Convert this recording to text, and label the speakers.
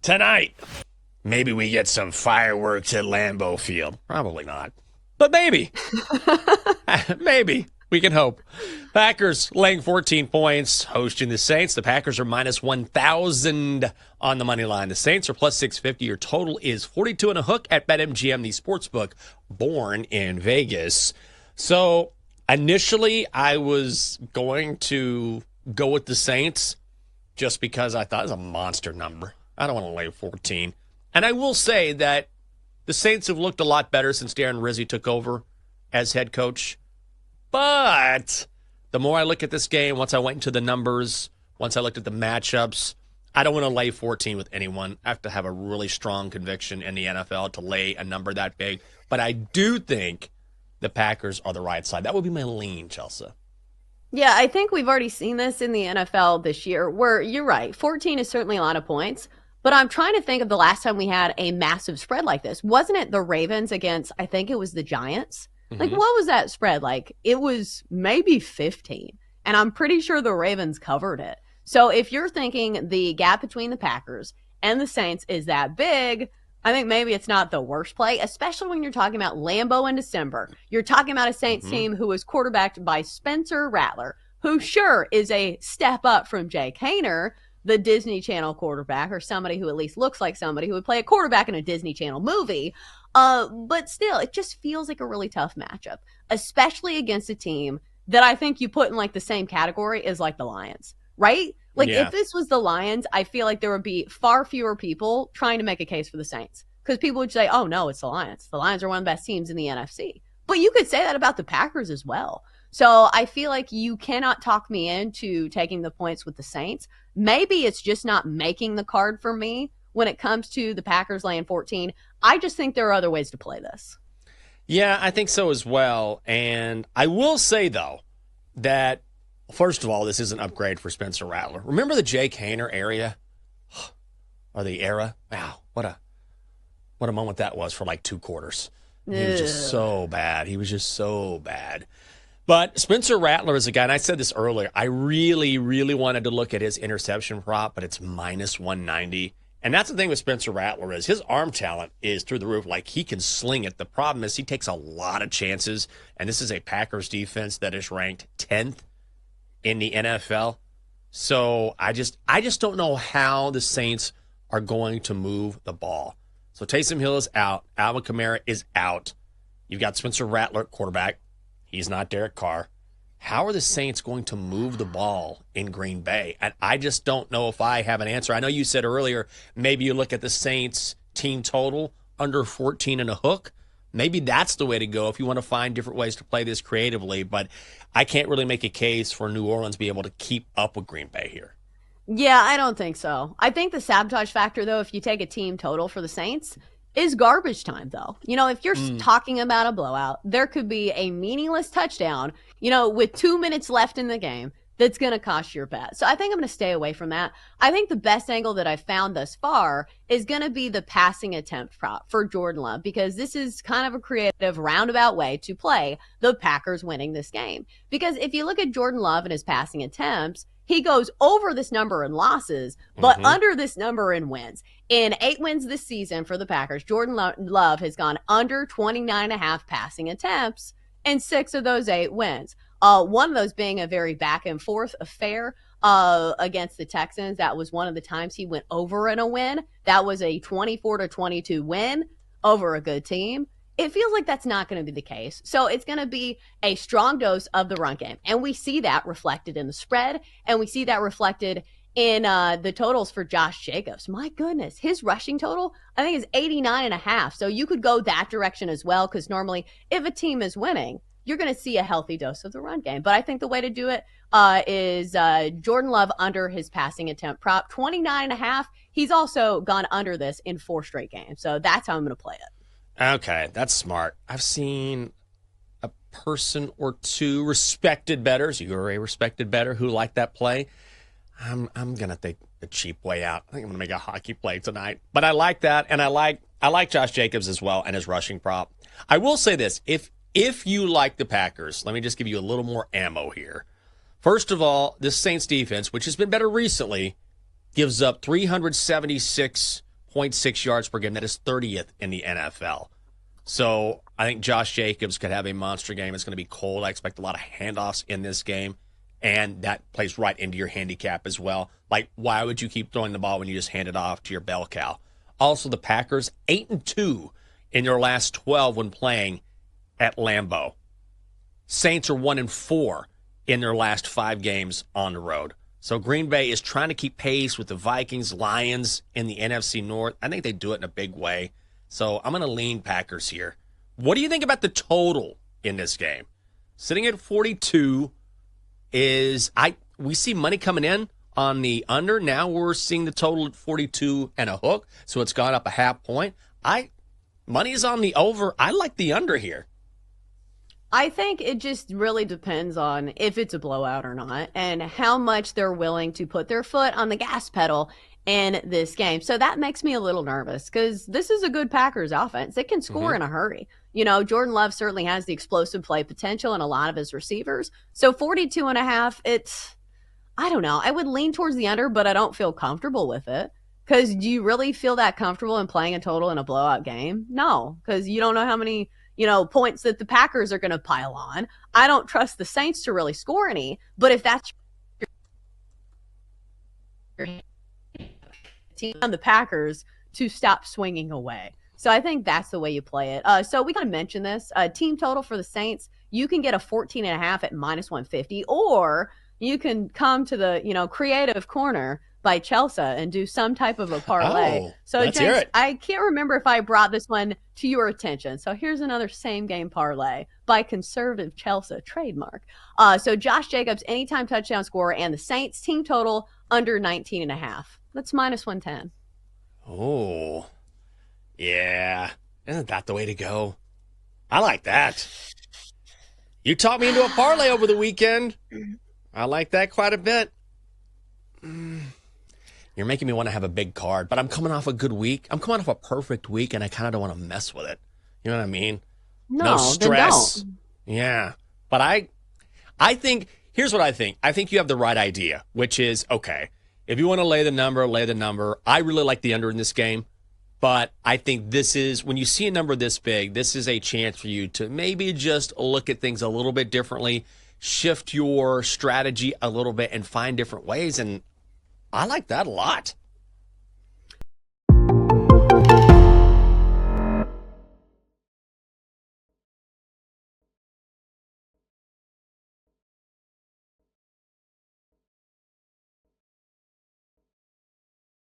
Speaker 1: Tonight, maybe we get some fireworks at Lambeau Field. Probably not. But maybe. Maybe. We can hope. Packers laying 14 points, hosting the Saints. The Packers are minus 1,000 on the money line. The Saints are plus 650. Your total is 42 and a hook at BetMGM, the sportsbook born in Vegas. So initially, I was going to go with the Saints just because I thought it was a monster number. I don't want to lay 14. And I will say that the Saints have looked a lot better since Darren Rizzi took over as head coach. But the more I look at this game, once I went into the numbers, once I looked at the matchups, I don't want to lay 14 with anyone. I have to have a really strong conviction in the NFL to lay a number that big. But I do think the Packers are the right side. That would be my lean, Chelsea.
Speaker 2: Yeah, I think we've already seen this in the NFL this year where you're right. 14 is certainly a lot of points. But I'm trying to think of the last time we had a massive spread like this. Wasn't it the Ravens against, I think it was the Giants? Like, what was that spread like? It was maybe 15. And I'm pretty sure the Ravens covered it. So if you're thinking the gap between the Packers and the Saints is that big, I think maybe it's not the worst play, especially when you're talking about Lambeau in December. You're talking about a Saints team who was quarterbacked by Spencer Rattler, who sure is a step up from Jake Haener, the Disney Channel quarterback, or somebody who at least looks like somebody who would play a quarterback in a Disney Channel movie. But still, it just feels like a really tough matchup, especially against a team that I think you put in like the same category as like the Lions, right? Like if this was the Lions, I feel like there would be far fewer people trying to make a case for the Saints because people would say, oh no, it's the Lions. The Lions are one of the best teams in the NFC. But you could say that about the Packers as well. So I feel like you cannot talk me into taking the points with the Saints. Maybe it's just not making the card for me when it comes to the Packers laying 14. I just think there are other ways to play this.
Speaker 1: Yeah, I think so as well. And I will say, though, that, first of all, this is an upgrade for Spencer Rattler. Remember the Jake Haener area? Or the era? Wow, what a moment that was for like 2 quarters. He was just so bad. He was just so bad. But Spencer Rattler is a guy, and I said this earlier, I really, really wanted to look at his interception prop, but it's minus 190. And that's the thing with Spencer Rattler is his arm talent is through the roof. Like, he can sling it. The problem is he takes a lot of chances, and this is a Packers defense that is ranked 10th in the NFL. So I just don't know how the Saints are going to move the ball. So Taysom Hill is out. Alvin Kamara is out. You've got Spencer Rattler at quarterback. He's not Derek Carr. How are the Saints going to move the ball in Green Bay? And I just don't know if I have an answer. I know you said earlier, maybe you look at the Saints team total under 14 and a hook. Maybe that's the way to go if you want to find different ways to play this creatively. But I can't really make a case for New Orleans to be able to keep up with Green Bay here.
Speaker 2: Yeah, I don't think so. I think the sabotage factor, though, if you take a team total for the Saints, is garbage time, though. You know, if you're talking about a blowout, there could be a meaningless touchdown, with 2 minutes left in the game that's going to cost your bet. So I think I'm going to stay away from that. I think the best angle that I've found thus far is going to be the passing attempt prop for Jordan Love, because this is kind of a creative roundabout way to play the Packers winning this game. Because if you look at Jordan Love and his passing attempts, he goes over this number in losses, but under this number in wins. In 8 wins this season for the Packers, Jordan Love has gone under 29.5 passing attempts in 6 of those 8 wins. One of those being a very back and forth affair against the Texans. That was one of the times he went over in a win. That was a 24-22 win over a good team. It feels like that's not going to be the case. So it's going to be a strong dose of the run game. And we see that reflected in the spread, and we see that reflected in the totals for Josh Jacobs. My goodness, his rushing total, I think, is 89.5. So you could go that direction as well, because normally if a team is winning, you're going to see a healthy dose of the run game. But I think the way to do it is Jordan Love under his passing attempt prop, 29.5. He's also gone under this in 4 straight games. So that's how I'm going to play it.
Speaker 1: Okay, that's smart. I've seen a person or two, respected bettors, you're a respected bettor, who like that play. I'm going to take the cheap way out. I think I'm going to make a hockey play tonight. But I like that, and I like Josh Jacobs as well and his rushing prop. I will say this, if you like the Packers, let me just give you a little more ammo here. First of all, this Saints defense, which has been better recently, gives up 376 0.6 yards per game. That is 30th in the NFL. So I think Josh Jacobs could have a monster game. It's going to be cold. I expect a lot of handoffs in this game, and that plays right into your handicap as well. Like, why would you keep throwing the ball when you just hand it off to your bell cow? Also, the Packers, 8-2 in their last 12 when playing at Lambeau. Saints are 1-4 in their last 5 games on the road. So Green Bay is trying to keep pace with the Vikings, Lions in the NFC North. I think they do it in a big way. So I'm going to lean Packers here. What do you think about the total in this game? Sitting at 42 we see money coming in on the under. Now we're seeing the total at 42 and a hook. So it's gone up a half point. Money is on the over. I like the under here.
Speaker 2: I think it just really depends on if it's a blowout or not and how much they're willing to put their foot on the gas pedal in this game. So that makes me a little nervous because this is a good Packers offense. It can score in a hurry. You know, Jordan Love certainly has the explosive play potential in a lot of his receivers. So 42 and a half, I don't know. I would lean towards the under, but I don't feel comfortable with it. Because do you really feel that comfortable in playing a total in a blowout game? No, because you don't know how many points that the Packers are going to pile on. I don't trust the Saints to really score any, but if that's your team on the Packers to stop swinging away. So I think that's the way you play it. So we kind of mentioned this. Team total for the Saints, you can get a 14.5 at -150, or you can come to the, creative corner by Chelsa and do some type of a parlay. So James, I can't remember if I brought this one to your attention. So here's another same game parlay by conservative Chelsa trademark. So Josh Jacobs, anytime touchdown scorer, and the Saints team total under 19.5. That's -110.
Speaker 1: Oh, yeah. Isn't that the way to go? I like that. You taught me into a parlay over the weekend. I like that quite a bit. You're making me want to have a big card, but I'm coming off a good week. I'm coming off a perfect week, and I kind of don't want to mess with it. You know what I mean?
Speaker 2: No
Speaker 1: stress.
Speaker 2: Then don't.
Speaker 1: Yeah. But I think, here's what I think. I think you have the right idea, which is, okay, if you want to lay the number, lay the number. I really like the under in this game, but I think this is, when you see a number this big, this is a chance for you to maybe just look at things a little bit differently, shift your strategy a little bit, and find different ways, and I like that a lot.